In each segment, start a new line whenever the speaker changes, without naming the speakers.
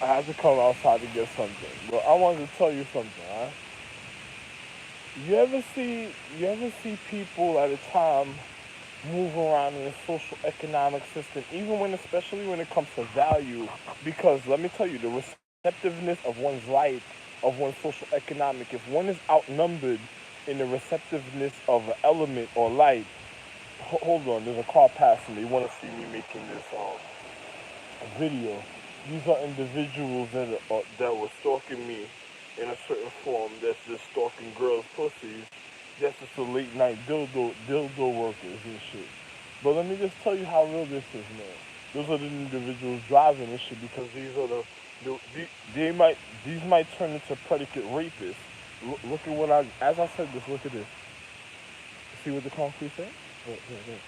I had to come outside to get something. But I wanted to tell you something, huh? You ever see people at a time move around in the social economic system, even when, especially when it comes to value, because let me tell you, the receptiveness of one's life, of one's social economic, if one is outnumbered in the receptiveness of an element or light, hold on, there's a car passing, they want to see me making this video. These are individuals that were stalking me in a certain form. That's just stalking girls' pussies. That's just the late night dildo workers and shit. But let me just tell you how real this is, man. Those are the individuals driving this shit because these are they might these might turn into predicate rapists. Look at what as I said this. Look at this. See what the concrete said? Look, look, look.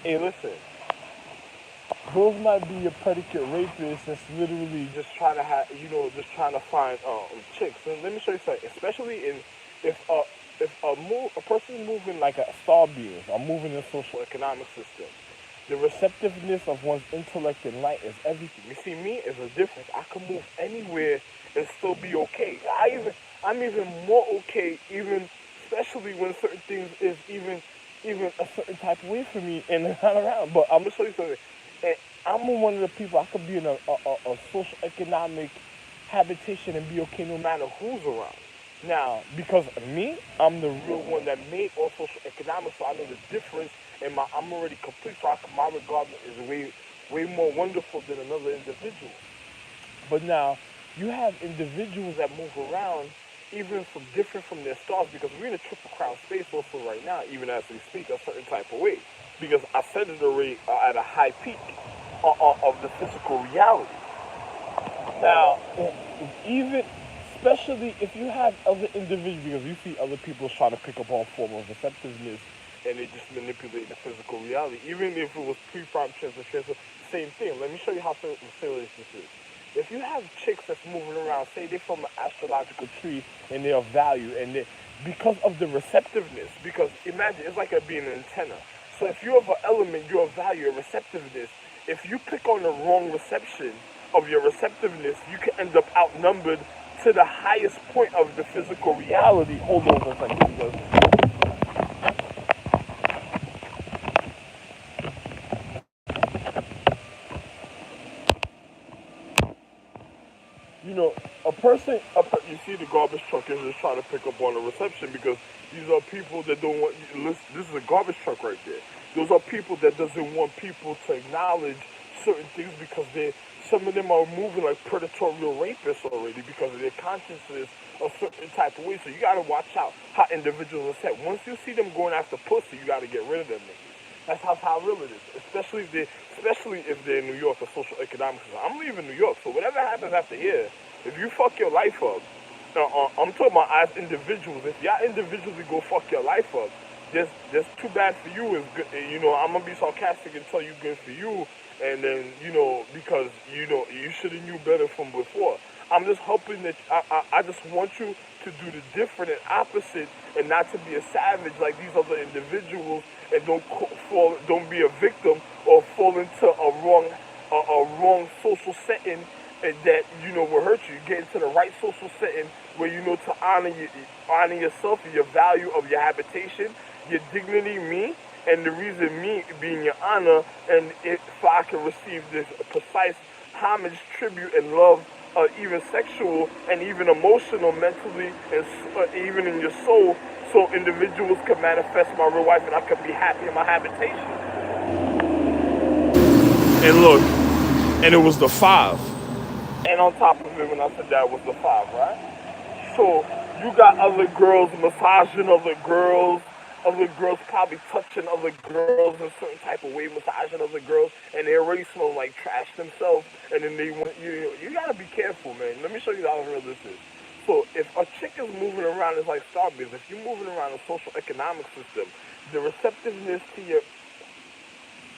Hey, listen. Those might be a predicate rapist that's literally just trying to have, just trying to find chicks. And let me show you something. Especially in if a person is moving like a star beings, or moving in a social economic system, the receptiveness of one's intellect and light is everything. You see, me is a difference. I can move anywhere and still be okay. I'm even more okay, even especially when certain things is even a certain type of way for me and not around. But I'm gonna show you something. And I'm one of the people I could be in a social economic habitation and be okay no matter who's around. Now, because of me, I'm the real one that made all social economics, so I know the difference, and I'm already complete. So my regardment is way more wonderful than another individual. But now, you have individuals that move around even from different from their stars because we're in a triple crown space also right now, even as we speak, a certain type of way. Because I said it already at a high peak of the physical reality. Now, even especially if you have other individuals, because you see other people trying to pick up on form of receptiveness and they just manipulate the physical reality. Even if it was pre-prime transfer, same thing. Let me show you how serious this is. If you have chicks that's moving around, say they're from an astrological tree and they're of value, and they, because of the receptiveness, because imagine it's like being an antenna. So if you have an element, you're of value, a receptiveness. If you pick on the wrong reception of your receptiveness, you can end up outnumbered to the highest point of the physical reality. Hold on for a second, because you know, you see the garbage truck is just trying to pick up on the reception because these are people that don't want, listen, this is a garbage truck right there. Those are people that doesn't want people to acknowledge certain things because some of them are moving like predatory rapists already because of their consciousness a certain type of way. So you gotta watch out how individuals are set. Once you see them going after pussy, you gotta get rid of them niggas. That's how real it is. Especially if they're in New York or social economics. I'm leaving New York, so whatever happens after here, if you fuck your life up, I'm talking about as individuals. If y'all individually go fuck your life up, just too bad for you. Is good. I'm gonna be sarcastic and tell you good for you, and then because you should have knew better from before. I'm just hoping that I just want you to do the different and opposite, and not to be a savage like these other individuals, and don't be a victim or fall into a wrong social setting and that will hurt you. Get into the right social setting where to honor yourself and your value of your habitation, your dignity, me, and the reason me being your honor, and if I can receive this precise homage, tribute, and love, even sexual and even emotional, mentally, and even in your soul, so individuals can manifest my real life and I can be happy in my habitation. And look, and it was the five. And on top of it, when I said that was the five, right? So you got other girls massaging other girls probably touching other girls in a certain type of way, massaging other girls, and they already smell like trash themselves. And then they want you gotta be careful, man. Let me show you how real this is. So if a chick is moving around, it's like Starbucks. If you're moving around a social economic system, the receptiveness to your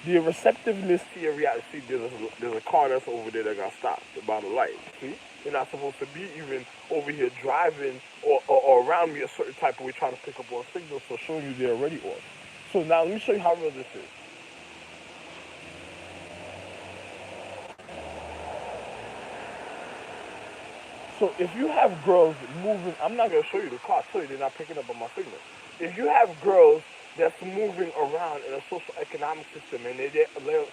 the receptiveness to your reality. See, there's a car that's over there that got stopped by the light. See, you're not supposed to be even over here driving or around me a certain type of way trying to pick up on signals, so showing you they're already off. So now let me show you how real this is. So if you have girls moving, I'm not gonna show you the car. I tell you they're not picking up on my signal. If you have girls that's moving around in a social economic system, and they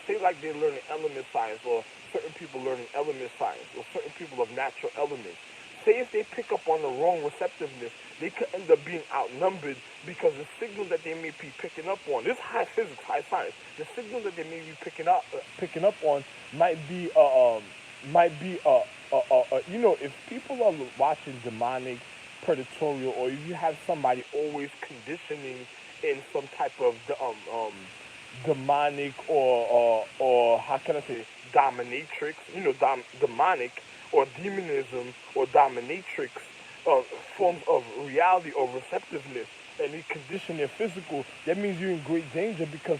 say like they're learning element science, or certain people learning element science, or certain people of natural elements. Say if they pick up on the wrong receptiveness, they could end up being outnumbered because the signal that they may be picking up on, this is high physics, high science, the signal that they may be picking up on might be if people are watching demonic, predatorial, or if you have somebody always conditioning in some type of demonic or how can I say dominatrix, demonic or demonism or dominatrix uh, forms of reality or receptiveness, and they condition their physical, that means you're in great danger because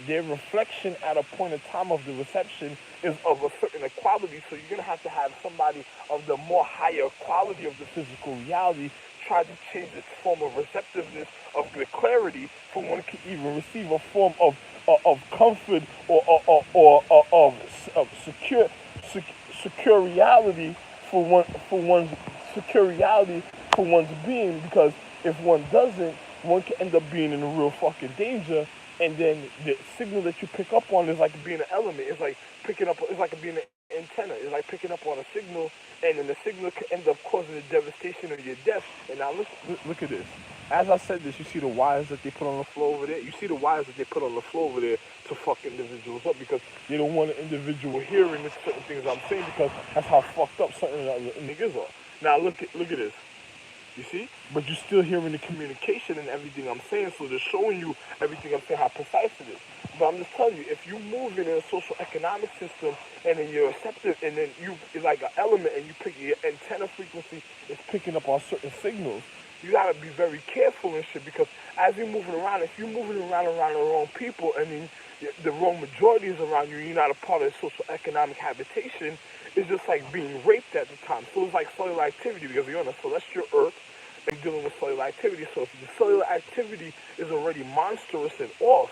their reflection at a point in time of the reception is of a certain equality. So you're going to have somebody of the more higher quality of the physical reality try to change its form of receptiveness of the clarity for one can even receive a form of comfort or of secure reality for one's secure reality for one's being, because if one doesn't, one can end up being in a real fucking danger. And then the signal that you pick up on is like being an element. It's like it's like being an antenna. It's like picking up on a signal, and then the signal can end up causing the devastation of your death. And now look at this. As I said this, you see the wires that they put on the floor over there? You see the wires that they put on the floor over there to fuck individuals up because they don't want an individual hearing the certain things I'm saying, because that's how fucked up certain niggas are. Now look at this. You see? But you're still hearing the communication and everything I'm saying, so they're showing you everything I'm saying, how precise it is. But I'm just telling you, if you move in a social economic system and then you're receptive and then it's like an element and you pick your antenna frequency is picking up on certain signals, you gotta be very careful and shit, because as you're moving around, if you're moving around the wrong people and then the wrong majority is around you, you're not a part of social economic habitation, it's just like being raped at the time. So it's like cellular activity, because you're on a celestial earth and dealing with cellular activity. So if the cellular activity is already monstrous and off,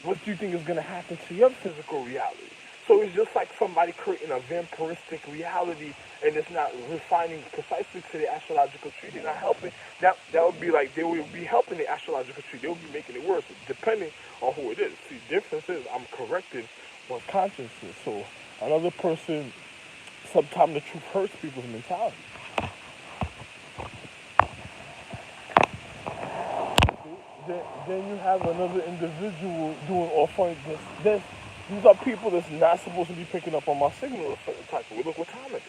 what do you think is going to happen to your physical reality? So it's just like somebody creating a vampiristic reality and it's not refining precisely to the astrological tree. They're not helping. That would be like they would be helping the astrological tree. They would be making it worse, depending on who it is. See, the difference is I'm correcting one's consciousness. So another person, sometimes the truth hurts people's mentality. Then you have another individual doing all funny. These are people that's not supposed to be picking up on my signal a certain type of way. Look what time it is.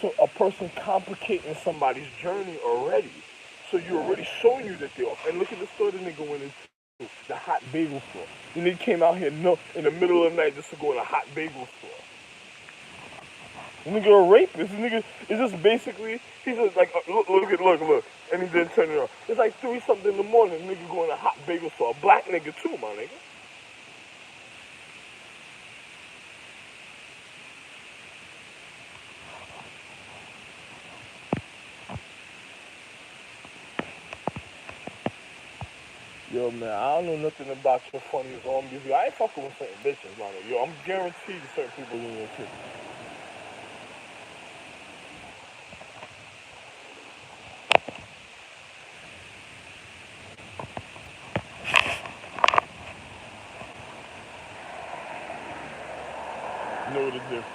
So a person complicating somebody's journey already. So you're already showing you that they're off. And look at the store the nigga went into, the hot bagel store. The nigga came out here in the middle of the night just to go in a hot bagel store. The nigga a rapist. This nigga is just basically, he's just like, look. And he didn't turn it on. It's like 3 something in the morning, the nigga going to a hot bagel store. A black nigga too, my nigga. Yo, man, I don't know nothing about your funniest R&B. I ain't fucking with certain bitches, man. Yo, I'm guaranteed certain people in your shit. Know the difference.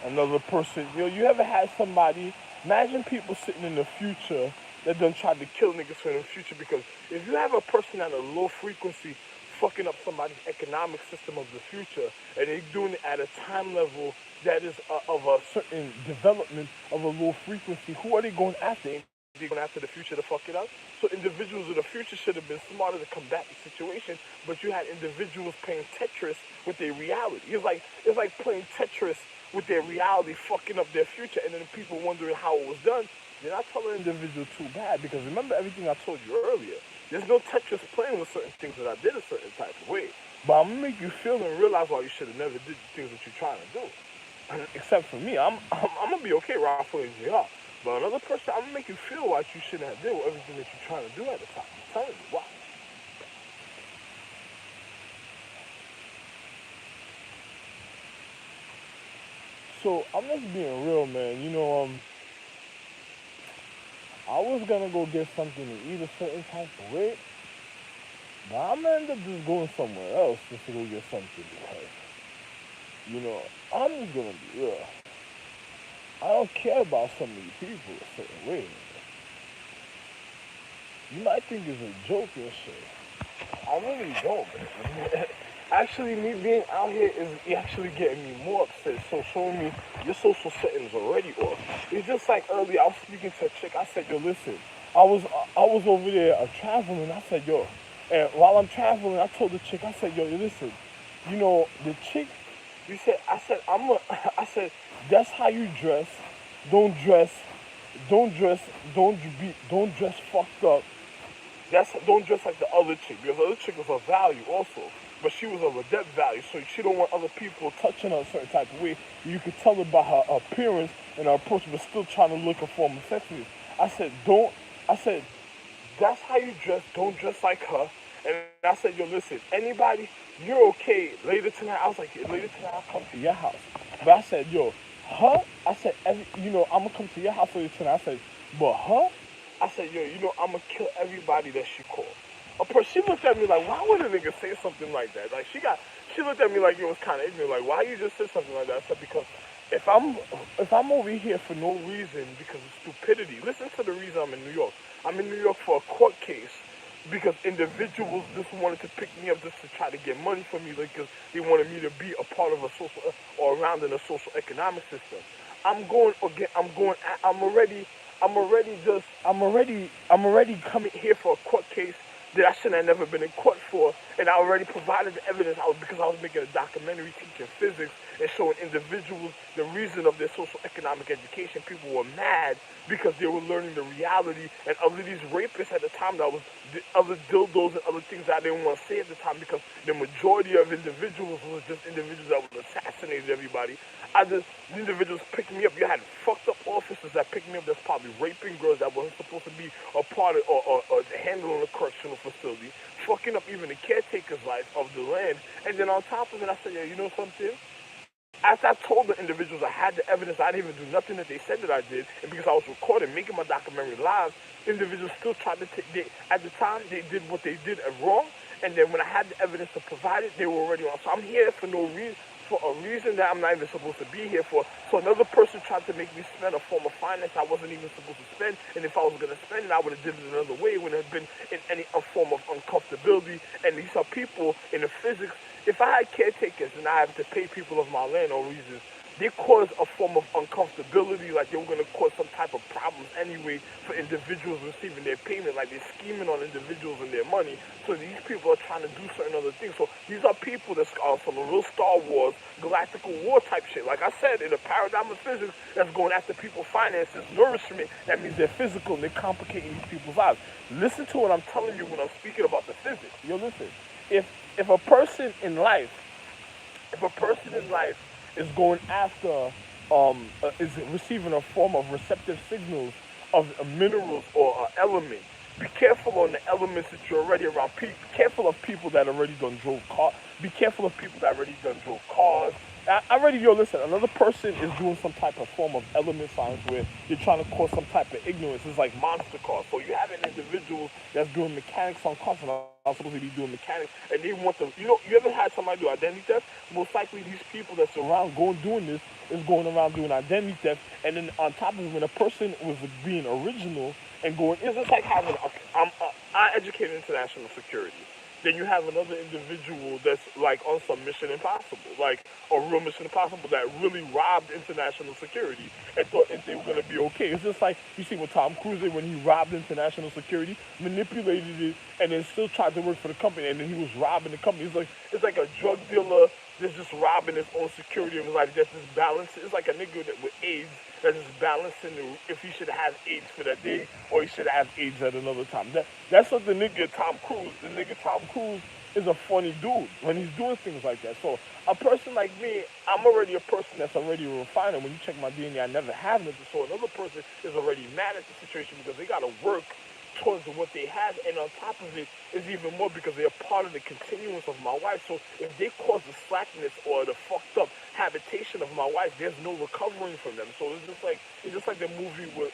Another person, you ever had somebody, imagine people sitting in the future that done tried to kill niggas from the future, because if you have a person at a low frequency fucking up somebody's economic system of the future, and they doing it at a time level that is of a certain development of a low frequency, who are they going after? They're going after the future to fuck it up? So individuals of the future should have been smarter to combat the situation, but you had individuals playing Tetris with their reality. It's like playing Tetris with their reality, fucking up their future, and then people wondering how it was done. They're not telling the individual too bad, because remember everything I told you earlier. There's no Tetris playing with certain things that I did a certain type of way. But I'm gonna make you feel and realize why you should have never did the things that you're trying to do. And except for me, I'm gonna be okay around for you. But another person, I'm gonna make you feel what you shouldn't have did with everything that you're trying to do at the time. I'm telling you why. So I'm just being real, man. I was gonna go get something to eat a certain type of way, but I'm gonna end up just going somewhere else just to go get something because, I'm just gonna be real. I don't care about some of these people a certain way. You might think it's a joke and shit. I really don't, man. Actually, me being out here is actually getting me more upset. So showing me your social settings already off. It's just like earlier, I was speaking to a chick. I said, yo, listen. I was over there traveling. I said, yo. And while I'm traveling, I told the chick, I said, yo, listen. The chick, I said, that's how you dress. Don't dress, don't dress, don't dress fucked up. Don't dress like the other chick, because the other chick was of value also, but she was of a depth value, so she don't want other people touching her a certain type of way. You could tell about her appearance and her approach, but still trying to look a form of sexiness. I said, don't. I said, that's how you dress. Don't dress like her. And I said, yo, listen, anybody, you're okay. Later tonight, I was like, later tonight I'll come to your house. But I said, yo, her. I said, I'm gonna come to your house later tonight. I said, but her. I said, yo, I'm gonna kill everybody that she called. She looked at me like, why would a nigga say something like that? Like, she looked at me like it was kind of ignorant. Like, why you just said something like that? I said, because if I'm over here for no reason because of stupidity, listen to the reason I'm in New York. I'm in New York for a court case because individuals just wanted to pick me up just to try to get money from me because they wanted me to be a part of a social or around in a social economic system. I'm going again. I'm already coming here for a court case that I shouldn't have never been in court for, and I already provided the evidence because I was making a documentary teaching physics and showing individuals the reason of their social economic education. People were mad because they were learning the reality, and other these rapists at the time that was the other dildos and other things that I didn't want to say at the time because the majority of individuals was just individuals that would assassinate everybody. The individuals picked me up. You had fucked up officers that picked me up that's probably raping girls that wasn't supposed to be a part of or handling a correctional facility, fucking up even the caretaker's life of the land. And then on top of it, I said, yeah, you know something? After I told the individuals I had the evidence, I didn't even do nothing that they said that I did, and because I was recording, making my documentary live, individuals still tried to at the time, they did what they did wrong, and then when I had the evidence to provide it, they were already on. So I'm here for no reason, for a reason that I'm not even supposed to be here for. So another person tried to make me spend a form of finance I wasn't even supposed to spend, and if I was going to spend it, I would have did it another way. It would have been in any form of uncomfortability, and these are people in the physics. If I had caretakers and I have to pay people of my land or reasons, they cause a form of uncomfortability, like they were going to cause some type of problems anyway for individuals receiving their payment, like they're scheming on individuals and their money. So these people are trying to do certain other things. So these are people that's from a real Star Wars, galactical war type shit. Like I said, in a paradigm of physics that's going after people's finances, nourishment, that means they're physical and they're complicating these people's lives. Listen to what I'm telling you when I'm speaking about the physics. Yo, listen. If a person in life, is going after, is receiving a form of receptive signals of minerals or element, be careful on the elements that you're already around. Be careful of people that already done drove cars. Be careful of people that already done drove cars. Listen, another person is doing some type of form of element science where you're trying to cause some type of ignorance. It's like monster cars. So you have an individual that's doing mechanics on cars, and I'm supposed to be doing mechanics, and they want to, you ever had somebody do identity theft? Most likely these people that's around doing this is going around doing identity theft, and then on top of it, when a person was being original and going, it's just like having, I educate international security. Then you have another individual that's like on some Mission Impossible, like a real Mission Impossible that really robbed international security and thought that they were going to be okay. It's just like you see with Tom Cruise when he robbed international security, manipulated it, and then still tried to work for the company, and then he was robbing the company. It's like a drug dealer that's just robbing his own security of his life. That's just balance. It's like a nigga with AIDS that's just balancing if he should have AIDS for that day or he should have AIDS at another time. That's what the nigga Tom Cruise. The nigga Tom Cruise is a funny dude when he's doing things like that. So a person like me, I'm already a person that's already refined. And when you check my DNA, I never have nothing. So another person is already mad at the situation because they gotta work towards what they have, and on top of it is even more because they're part of the continuance of my wife. So if they cause the slackness or the fucked up habitation of my wife, there's no recovering from them. So it's just like the movie with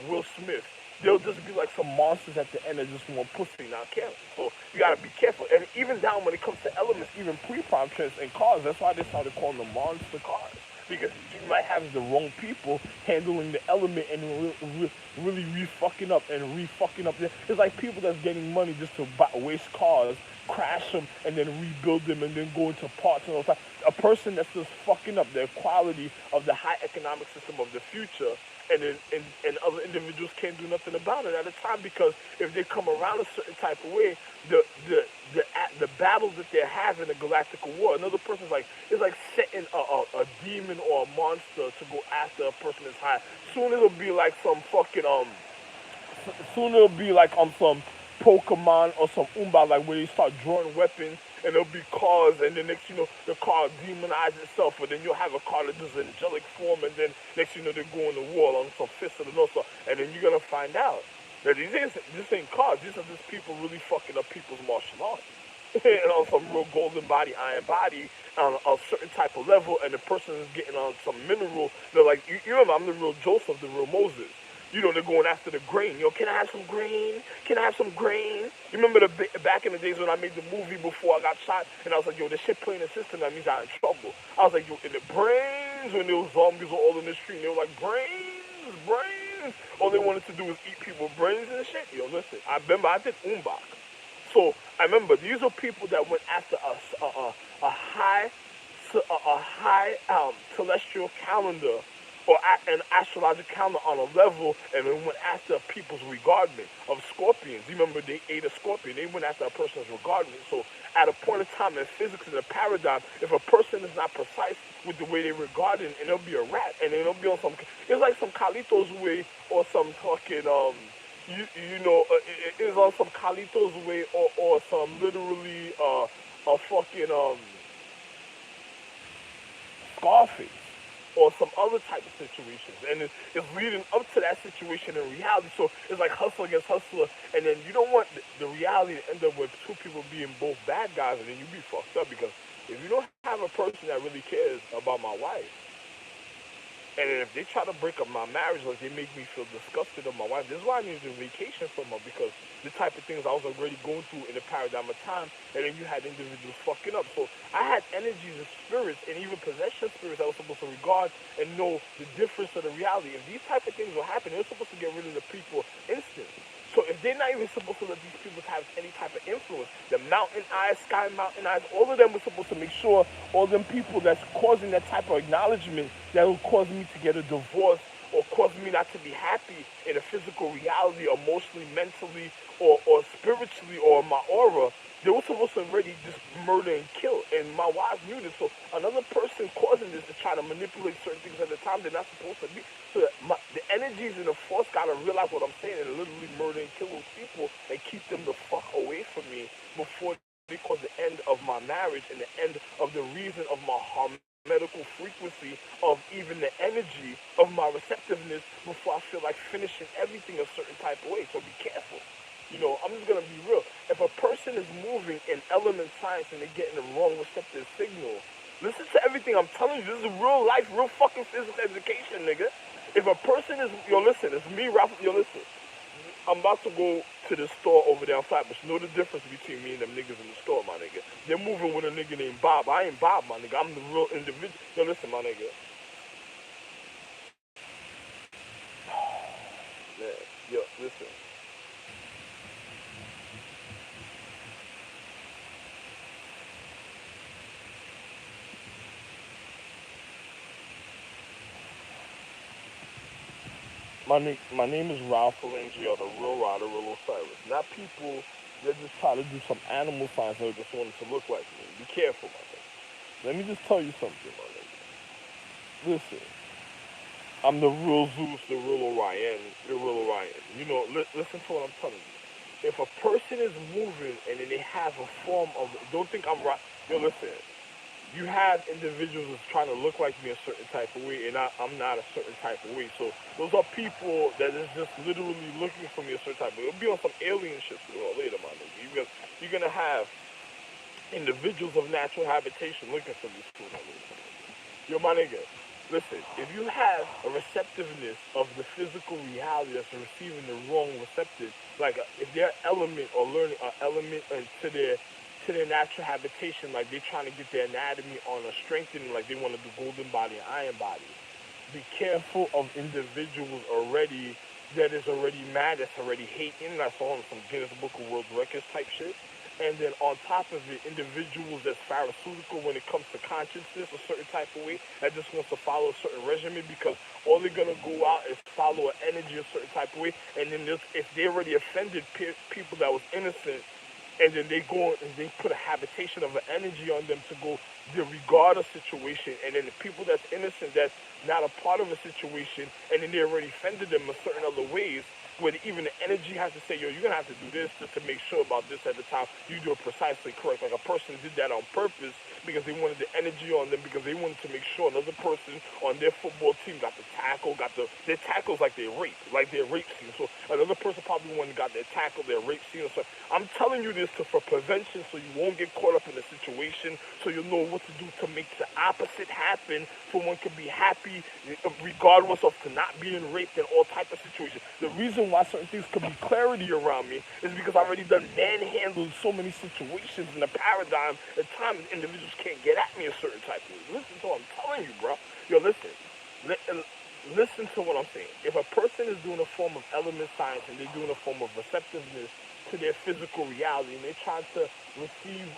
Will Smith. They'll just be like some monsters at the end that just want pussy, not caring. So you gotta be careful. And even down when it comes to elements, even pre-prime trends and cars, that's why they started calling them monster cars. Because you might have the wrong people handling the element and really re-fucking up and re-fucking up. It's like people that's getting money just to waste cars, crash them, and then rebuild them and then go into parts and all that. A person that's just fucking up the quality of the high economic system of the future, and then and other individuals can't do nothing about it at a time, because if they come around a certain type of way, the battle that they're having, a galactic war, another person's like, it's like setting a demon or a monster to go after a person that's high. Soon it'll be like some fucking soon it'll be like some Pokemon or some Umba, like where they start drawing weapons and there'll be cars, and then next you know the car demonizes itself, but then you'll have a car that does angelic form, and then next you know they're going to war on some fist of the north, and then you're gonna find out that this ain't cars, these are just people really fucking up people's martial arts. And on some real golden body, iron body, on a certain type of level, and the person is getting on some mineral. They're like, you remember, I'm the real Joseph, the real Moses. You know, they're going after the grain. Yo, can I have some grain? Can I have some grain? You remember back in the days when I made the movie before I got shot, and I was like, yo, this shit playing the system, that means I'm in trouble. I was like, yo, in the brains, when there was zombies were all in the street, and they were like, brains. All they wanted to do was eat people brains and shit. Yo, listen, I remember I did Umbach. So I remember these are people that went after a high celestial calendar or an astrological calendar on a level, and they went after people's regardment of scorpions. You remember they ate a scorpion. They went after a person's regardment. So at a point in time in physics, in a paradigm, if a person is not precise with the way they regard it, and it'll be a rat, and it'll be on some, it's like some Carlitos way or some fucking you know, it is on some Carlitos way or some literally a fucking Scarface or some other type of situations, and it's leading up to that situation in reality. So it's like hustle against hustler, and then you don't want the reality to end up with two people being both bad guys, and then you be fucked up, because if you don't have a person that really cares about my wife, and if they try to break up my marriage, like they make me feel disgusted of my wife, this is why I needed a vacation from her, because the type of things I was already going through in the paradigm of time, and then you had individuals fucking up. So I had energies and spirits and even possession spirits that were supposed to regard and know the difference of the reality. If these type of things were happening, they're supposed to get rid of the people instantly. So if they're not even supposed to let these people have any type of influence, the mountain eyes, sky mountain eyes, all of them were supposed to make sure all them people that's causing that type of acknowledgement that will cause me to get a divorce or cause me not to be happy in a physical reality, emotionally, mentally, or spiritually, or my aura, they were supposed to already just murder and kill. And my wife knew this. So another person causing this to try to manipulate certain things at the time they're not supposed to be. So that the energies and the force gotta realize what I'm saying and literally murder and kill those people and keep them the fuck away from me before they cause the end of my marriage and the end of the reason of my medical frequency of even the energy of my receptiveness before I feel like finishing everything a certain type of way. So be careful. You know, I'm just gonna be real. If a person is moving in element science and they're getting the wrong receptive signal, listen to everything I'm telling you. This is real life, real fucking physics education, nigga. If a person is, yo, listen, it's me, Ralph, yo, listen. I'm about to go to the store over there on Flatbush. Know the difference between me and them niggas in the store, my nigga. They're moving with a nigga named Bob. I ain't Bob, my nigga. I'm the real individual. Yo, listen, my nigga. Man, yo, listen. My name is Ralph Phalangio, the real rider, real Osiris. Not people that just try to do some animal science or just wanted to look like me. Be careful, my nigga. Let me just tell you something, my nigga. Listen, I'm the real Zeus, the real Orion, the real Orion. You know, listen to what I'm telling you. If a person is moving and then they have a form of, don't think I'm right. Yo, listen. You have individuals that's trying to look like me a certain type of way, and I'm not a certain type of way. So those are people that is just literally looking for me a certain type of way. It'll be on some alien shit later, my nigga. You're gonna have individuals of natural habitation looking for me sooner or later. Yo, my nigga, listen, if you have a receptiveness of the physical reality that's receiving the wrong receptive, like if their element or learning element to their natural habitation, like they're trying to get their anatomy on a strengthening, like they want to do golden body and iron body. Be careful of individuals already that is already mad, that's already hating. I saw on some Guinness Book of World Records type shit. And then on top of it, individuals that's pharmaceutical when it comes to consciousness a certain type of way that just wants to follow a certain regimen because all they're gonna go out is follow an energy a certain type of way. And then if they already offended people that was innocent, and then they go and they put a habitation of an energy on them to go disregard a situation, and then the people that's innocent, that's not a part of a situation, and then they already offended them in certain other ways, where even the energy has to say, yo, you're gonna have to do this just to make sure about this at the time. You do it precisely correct. Like a person did that on purpose because they wanted the energy on them because they wanted to make sure another person on their football team got the tackle, their tackles like their rape scene. So another person probably got their tackle, their rape scene. So I'm telling you this for prevention, so you won't get caught up in the situation, so you'll know what to do to make the opposite happen. For one can be happy regardless of to not being raped in all type of situations. The reason why certain things could be clarity around me is because I've already done manhandled so many situations in the paradigm at times individuals can't get at me a certain type of way. Listen to what I'm telling you, bro. Yo, listen. Listen to what I'm saying. If a person is doing a form of element science and they're doing a form of receptiveness to their physical reality and they're trying to receive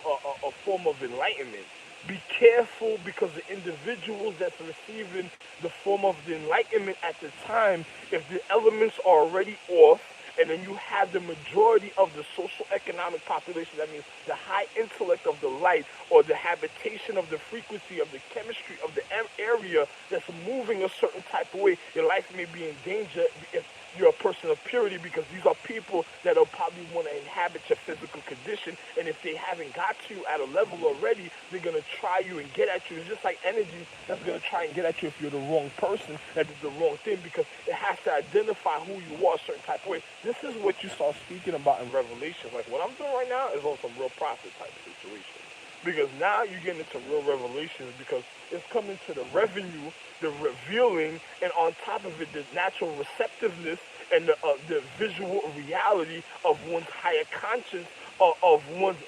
a form of enlightenment, be careful because the individuals that's receiving the form of the enlightenment at the time, if the elements are already off, and then you have the majority of the social economic population, that means the high intellect of the light or the habitation of the frequency of the chemistry of the area that's moving a certain type of way, your life may be in danger if you're a person of purity, because these are people that will probably want to inhabit your physical condition, and if they haven't got you at a level already, they're going to try you and get at you. It's just like energy that's going to try and get at you if you're the wrong person, that is the wrong thing, because it has to identify who you are a certain type of way. This is what you start speaking about in Revelations. Like what I'm doing right now is on some real profit type of situation. Because now you're getting into real revelations because it's coming to the revenue, the revealing, and on top of it, the natural receptiveness and the visual reality of one's higher conscience, of one's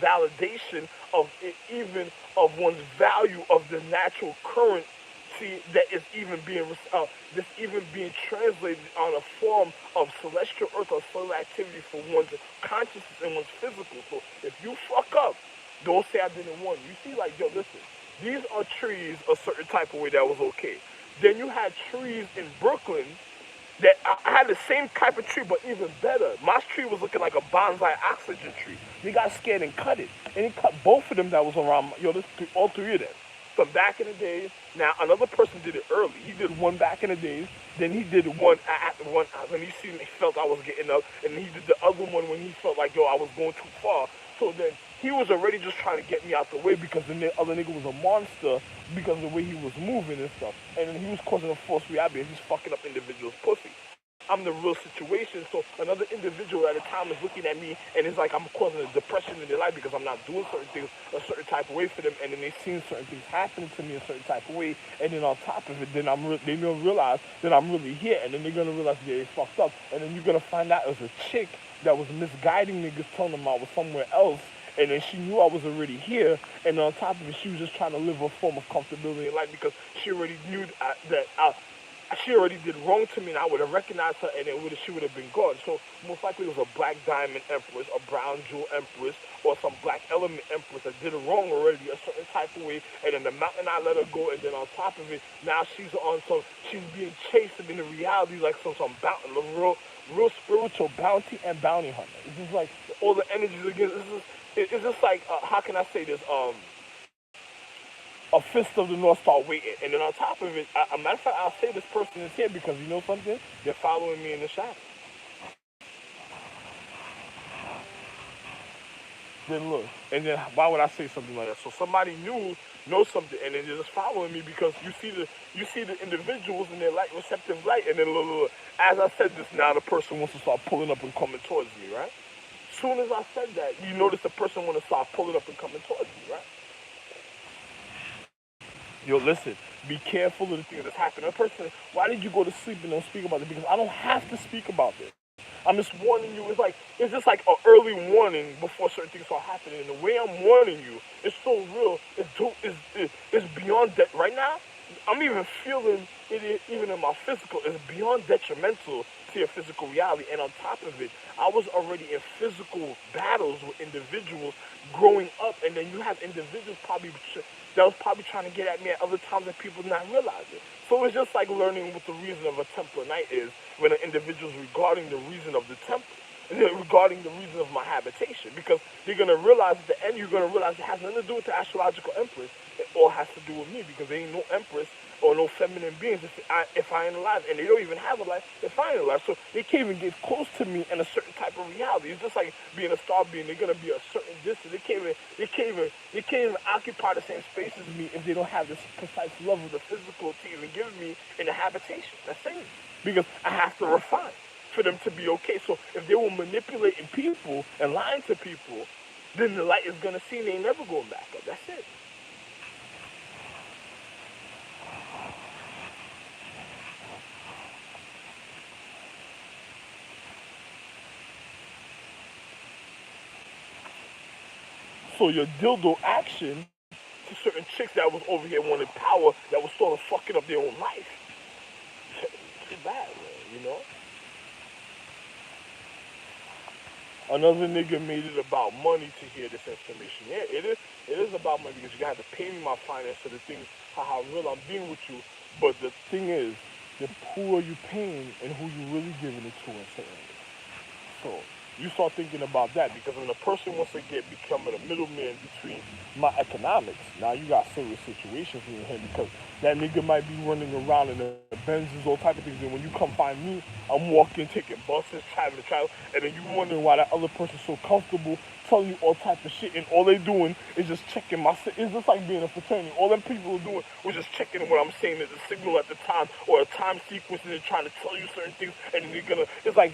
validation, of it, even of one's value of the natural current. See, that is even being this even being translated on a form of celestial earth or solar activity for one's consciousness and one's physical. So if you fuck up, don't say I didn't warn you. You see, like, yo, listen, these are trees a certain type of way that was okay. Then you had trees in Brooklyn that I had the same type of tree, but even better. My tree was looking like a bonsai oxygen tree. They got scared and cut it. And he cut both of them that was around, yo, all three of them. From back in the days, now another person did it early. He did one back in the days, then he did one when he felt I was getting up, and he did the other one when he felt like, yo, I was going too far. So then he was already just trying to get me out the way because the other nigga was a monster because of the way he was moving and stuff. And then he was causing a false reality and he's fucking up individuals' pussy. I'm the real situation, so another individual at a time is looking at me and it's like I'm causing a depression in their life because I'm not doing certain things a certain type of way for them, and then they seen certain things happening to me a certain type of way, and then on top of it, then they don't realize that I'm really here, and then they're gonna realize they fucked up, and then you're gonna find out it was a chick that was misguiding niggas, telling them I was somewhere else, and then she knew I was already here, and on top of it, she was just trying to live a form of comfortability in life because she already knew that she already did wrong to me, and I would have recognized her, and she would have been gone. So most likely it was a black diamond empress, a brown jewel empress, or some black element empress that did it wrong already a certain type of way, and then the mountain I let her go, and then on top of it, now she's being chased in the reality like some bounty, real spiritual bounty and bounty hunter. It's just like all the energies against. It's just like how can I say this? a fist of the North Star waiting. And then on top of it, a matter of fact, I'll say this person is here because you know something? They're following me in the shadow. Then look, and then why would I say something like that? So somebody knows something, and then they're just following me because you see the individuals in their light receptive light, and then look, as I said this, now the person wants to start pulling up and coming towards me, right? Soon as I said that, you notice the person want to start pulling up and coming towards me, right? Yo, listen, be careful of the things that's happening. The person, why did you go to sleep and don't speak about it? Because I don't have to speak about this. I'm just warning you. It's just like an early warning before certain things start happening. And the way I'm warning you is so real. It's beyond that. Right now, I'm even feeling it even in my physical. It's beyond detrimental to your physical reality. And on top of it, I was already in physical battles with individuals growing up. And then you have individuals that was probably trying to get at me at other times that people did not realize it. So it's just like learning what the reason of a Templar night is when an individual's regarding the reason of the temple, and then regarding the reason of my habitation. Because you're going to realize at the end, you're going to realize it has nothing to do with the astrological empress. It all has to do with me because there ain't no empress or no feminine beings if I ain't alive. And they don't even have a life if I ain't alive. So they can't even get close to me in a certain type of reality. It's just like being a star being. They're going to be a certain distance. They can't even occupy the same space as me if they don't have this precise level of the physical to even give me in a habitation. That's it. Because I have to refine for them to be okay. So if they were manipulating people and lying to people, then the light is going to see and they ain't never going back up. That's it. So your dildo action to certain chicks that was over here wanting power that was sort of fucking up their own life. It's bad, man, you know? Another nigga made it about money to hear this information. Yeah, it is about money because you have to pay me my finance for the things, how real I'm being with you. But the thing is, who are you paying and who you really giving it to and saying it. So you start thinking about that because when a person wants to becoming a middleman between my economics, now you got serious situations with him because that nigga might be running around in the Benzes, all type of things. And when you come find me, I'm walking, taking buses, traveling to travel, and then you wondering why that other person's so comfortable telling you all type of shit, and all they doing is just checking my. It's just like being a fraternity. All them people are doing was just checking what I'm saying is a signal at the time or a time sequence, and they're trying to tell you certain things, and then they're gonna. It's like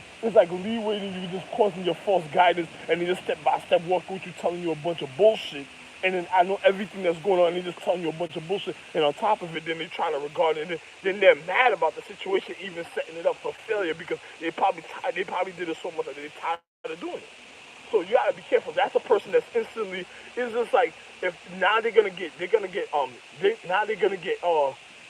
leeway, and you just causing your false guidance, and they just step by step walking with you, telling you a bunch of bullshit. And then I know everything that's going on, and they're just telling you a bunch of bullshit. And on top of it, then they're trying to regard it, and then they're mad about the situation, even setting it up for failure because they probably did it so much that they're tired of doing it. So you gotta be careful. That's a person that's instantly it's just like if now they're gonna get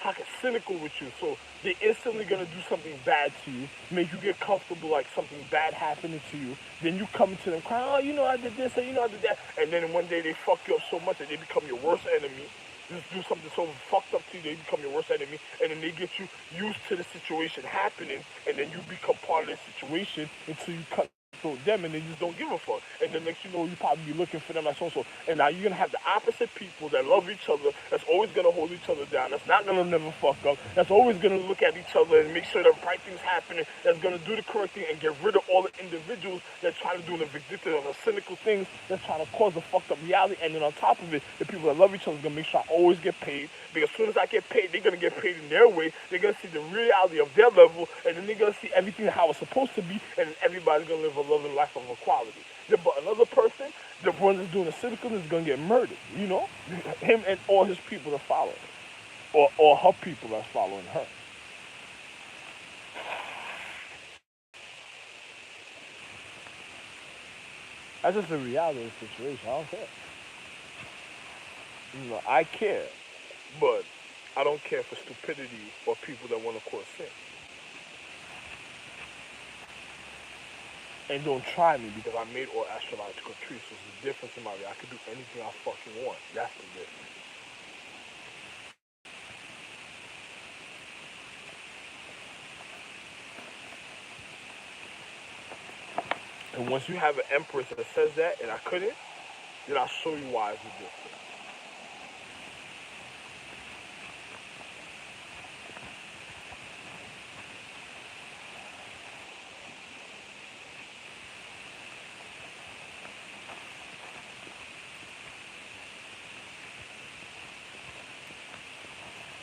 how cynical with you. So they're instantly gonna do something bad to you, make you get comfortable like something bad happening to you. Then you come to them crying, oh, you know I did this, and you know I did that, and then one day they fuck you up so much that they become your worst enemy. Just do something so fucked up to you, they become your worst enemy, and then they get you used to the situation happening, and then you become part of the situation until you cut through them, and they just don't give a fuck. And then next you know, you probably be looking for them like so. And now you're gonna have the opposite people that love each other, that's always gonna hold each other down, that's not gonna never fuck up, that's always gonna look at each other and make sure the right thing's happening, that's gonna do the correct thing and get rid of all the individuals that try to do the vindictive and the cynical things that's trying to cause the fucked up reality. And then on top of it, the people that love each other are gonna make sure I always get paid. Because as soon as I get paid, they're gonna get paid in their way. They're gonna see the reality of their level, and then they're gonna see everything how it's supposed to be, and then everybody's gonna live a loving life of equality. But another person, the one that's doing the cynical is gonna get murdered. You know, him and all his people that follow him, or her people that's following her. That's just the reality of the situation. I don't care. You know, I care, but I don't care for stupidity or people that want to cause sin. And don't try me because I made all astrological trees. So it's the difference in my way. I could do anything I fucking want. That's the difference. And once you have an empress that says that, and I couldn't, then I'll show you why it's a difference.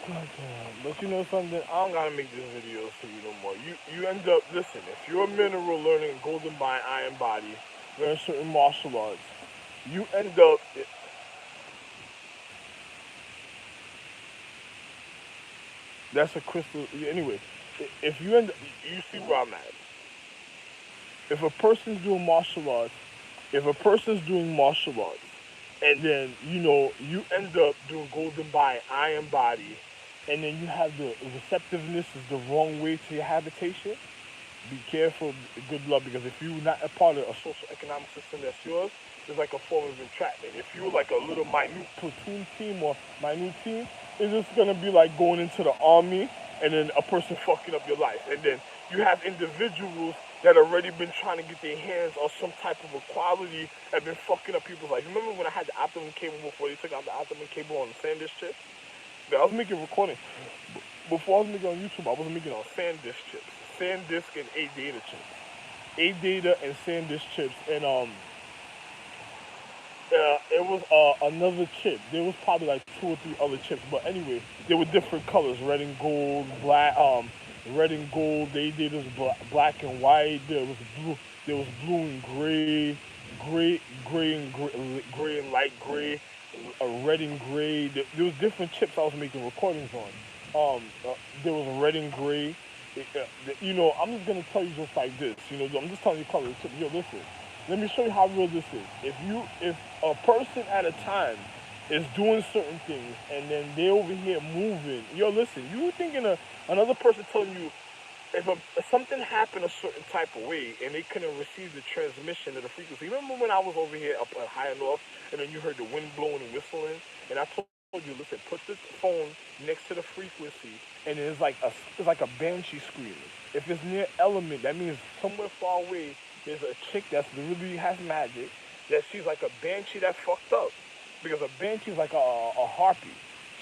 Okay. But you know something? I don't gotta make this video for you no more. You end up, listen, if you're a mineral learning golden mind, iron body, learn certain martial arts, you end up, that's a crystal, anyway, if you end, you see where I'm at. If a person's doing martial arts, if a person's doing martial arts, and then you end up doing golden body, iron body, and then you have the receptiveness is the wrong way to your habitation. Be careful, good luck, because if you're not a part of a social economic system that's yours, it's like a form of entrapment. If you're like a little minute platoon team or minute team, it's just gonna be like going into the army and then a person fucking up your life. And then you have individuals that already been trying to get their hands on some type of equality and been fucking up people's lives. Remember when I had the optimum cable before they took out the optimum cable on the SanDisk chips? Yeah, I was making recording. Before I was making on YouTube, I was making on SanDisk chips. SanDisk and A-Data chips. A-Data and SanDisk chips. And it was another chip. There was probably like two or three other chips, but anyway, they were different colors: red and gold, black. Red and gold. They did was black and white. There was blue. There was blue and gray, gray and light gray, red and gray. There was different chips I was making recordings on. There was red and gray. I'm just gonna tell you just like this. I'm just telling you color. Yo, listen. Let me show you how real this is. If a person at a time is doing certain things and then they over here moving, yo, listen, you thinking another person telling you if something happened a certain type of way and they couldn't receive the transmission of the frequency. Remember when I was over here up at higher north and then you heard the wind blowing and whistling, and I told you, listen, put the phone next to the frequency, and it's like a banshee screaming. If it's near element, that means somewhere far away there's a chick that's literally has magic, that she's like a banshee that fucked up. Because a banshee is like a harpy.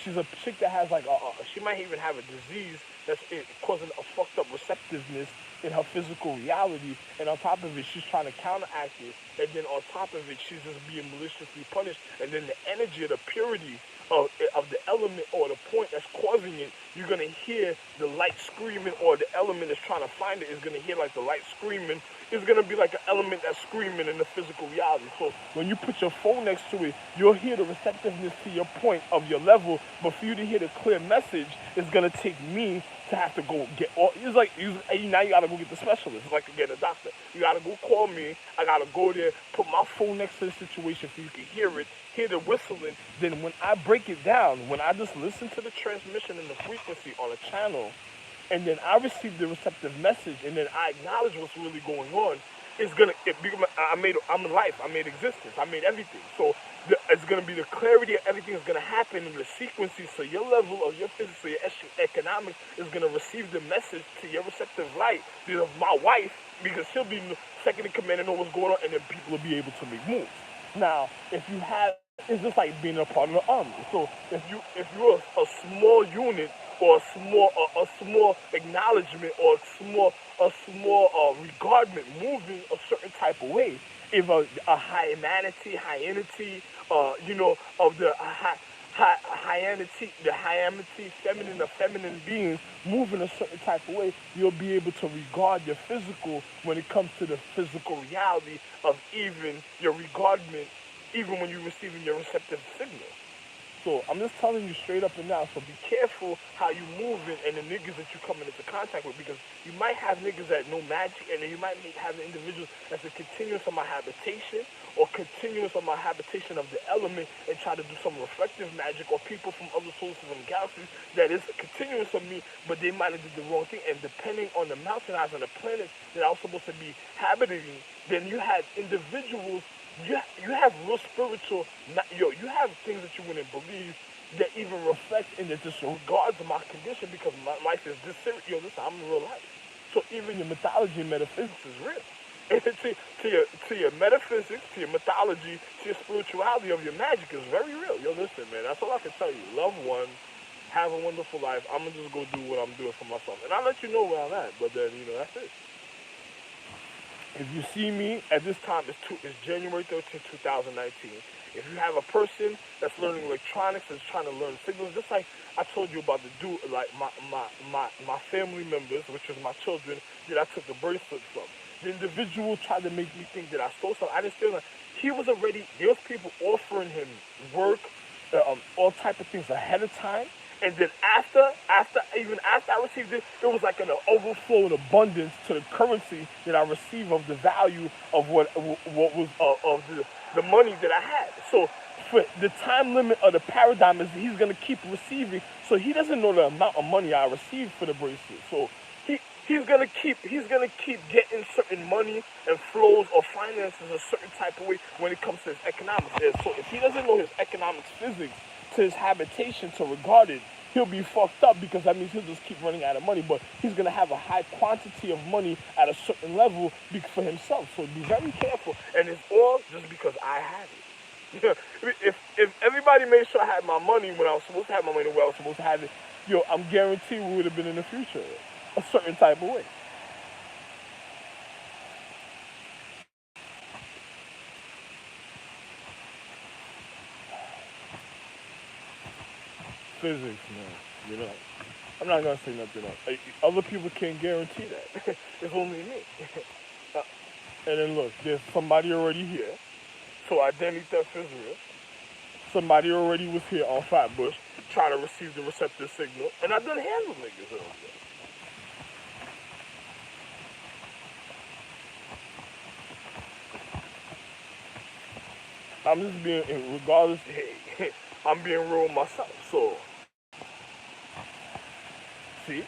She's a chick that has like she might even have a disease that's causing a fucked up receptiveness in her physical reality, and on top of it, she's trying to counteract it, and then on top of it, she's just being maliciously punished, and then the energy of the purity of the element or the point that's causing it, you're gonna hear the light screaming, or the element that's trying to find it is gonna hear like the light screaming. It's gonna be like an element that's screaming in the physical reality. So when you put your phone next to it, you'll hear the receptiveness to your point of your level. But for you to hear the clear message, it's gonna take me to have to go get. It's like now you gotta go get the specialist. It's like to get a doctor. You gotta go call me. I gotta go there, put my phone next to the situation so you can hear it, hear the whistling. Then when I break it down, when I just listen to the transmission and the frequency on a channel, and then I receive the receptive message, and then I acknowledge what's really going on. I'm life. I made existence. I made everything. So it's gonna be the clarity of everything is gonna happen in the sequences. So your level of your physics, so your economics is gonna receive the message to your receptive light. My wife, because she'll be second in command and know what's going on, and then people will be able to make moves. Now, if you have, it's just like being a part of the army. So if you're a small unit, or a small acknowledgement, or a small regardment moving a certain type of way. If a high entity, of the high feminine or feminine beings move in a certain type of way, you'll be able to regard your physical when it comes to the physical reality of even your regardment, even when you're receiving your receptive signal. So I'm just telling you straight up and down. So be careful how you moving and the niggas that you coming into contact with, because you might have niggas that know magic, and then you might have individuals that's a continuous of my habitation, or continuous of my habitation of the element, and try to do some reflective magic, or people from other sources and galaxies that is continuous of me, but they might have did the wrong thing. And depending on the mountain eyes and the planets that I was supposed to be habiting, then you have individuals. You have real spiritual, you have things that you wouldn't believe that even reflect in the disregards of my condition, because my life is this serious. Listen, I'm in real life. So even your mythology and metaphysics is real. And to your metaphysics, to your mythology, to your spirituality of your magic is very real. Listen, man, that's all I can tell you. Love one, have a wonderful life. I'm going to just go do what I'm doing for myself. And I'll let you know where I'm at, but then, that's it. If you see me at this time, it's January 13th, 2019. If you have a person that's learning electronics, that's trying to learn signals, just like I told you about the dude, like my family members, which is my children, that I took the bracelet from. The individual tried to make me think that I stole something. I just feel like he was already, there was people offering him work, all type of things ahead of time. And then even after I received it, it was like an overflow and abundance to the currency that I received of the value of what was of the money that I had. So for the time limit of the paradigm is he's gonna keep receiving. So he doesn't know the amount of money I received for the bracelet. So he's gonna keep getting certain money and flows or finances a certain type of way when it comes to his economics. And so if he doesn't know his economics physics to his habitation to regard it, he'll be fucked up because that means he'll just keep running out of money. But he's gonna have a high quantity of money at a certain level for himself. So be very careful. And it's all just because I had it. if everybody made sure I had my money when I was supposed to have my money where I was supposed to have it, I'm guaranteed we would have been in the future a certain type of way. Physics, man. I'm not gonna say nothing else. Other people can't guarantee that. It's only me. Uh, and then look, there's somebody already here. So identity theft is real. Somebody already was here on Flatbush trying to receive the receptor signal, and I done handle niggas earlier. I'm just being, regardless, hey, I'm being real myself. So, see?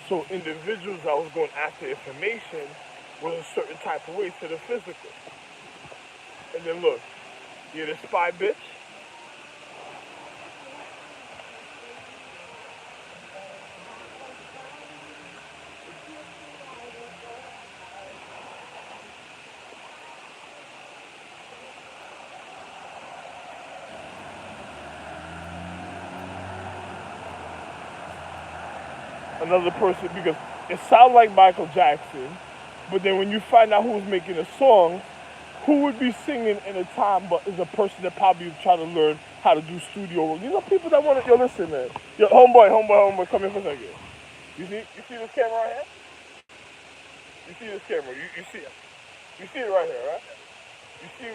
So individuals that was going after information was a certain type of way to the physical. And then look, you're the spy bitch. Another person, because it sounds like Michael Jackson, but then when you find out who's making the songs, who would be singing in a time but is a person that probably trying to learn how to do studio work. People that want to, listen, man. Yo, homeboy, come here for a second. You see this camera right here? You see this camera, you see it right here, right? You see,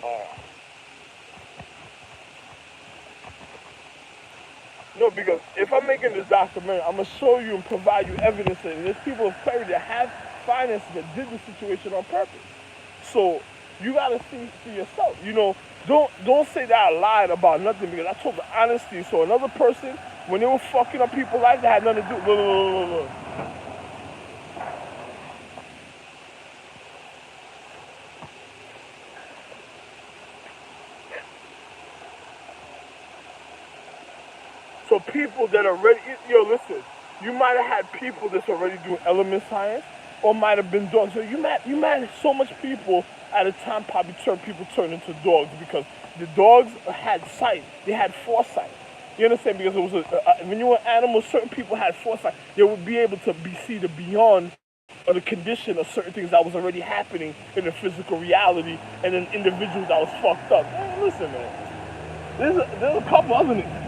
alright. No, because if I'm making this documentary, I'm gonna show you and provide you evidence that there's people of clarity that have finances that did the situation on purpose. So you gotta see for yourself. Don't say that I lied about nothing because I told the honesty. So another person, when they were fucking up people's life, that had nothing to do. Look. So people that are ready, listen, you might have had people that's already doing element science, or might have been dogs. So you might have so much people at a time probably people turn into dogs because the dogs had sight, they had foresight. You understand? Because it was when you were animals, certain people had foresight. They would be able to see the beyond or the condition of certain things that was already happening in the physical reality, and then individuals that was fucked up. Man, listen, man, there's a couple other niggas.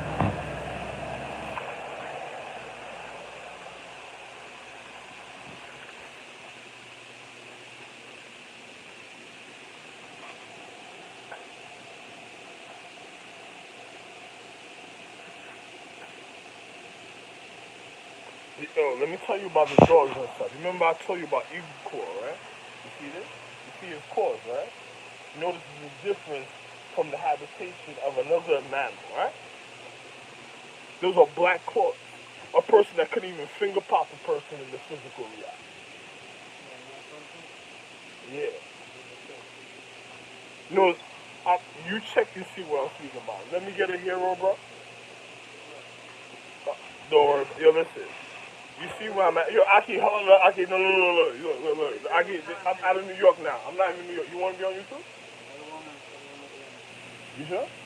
Let me tell you about the dogs and stuff. Remember I told you about eagle core, right? You see this? You see his claws, right? Notice the difference from the habitation of another mammal, right? Those are black claws. A person that couldn't even finger pop a person in the physical reality. Yeah. No, you check and see what I'm speaking about. Let me get a hero, bro. Don't worry. Yo, listen. You see where I'm at? Yo, Aki, hold on, Aki, no, look. Aki, I'm out of New York now. I'm not even in New York. You want to be on YouTube? You sure?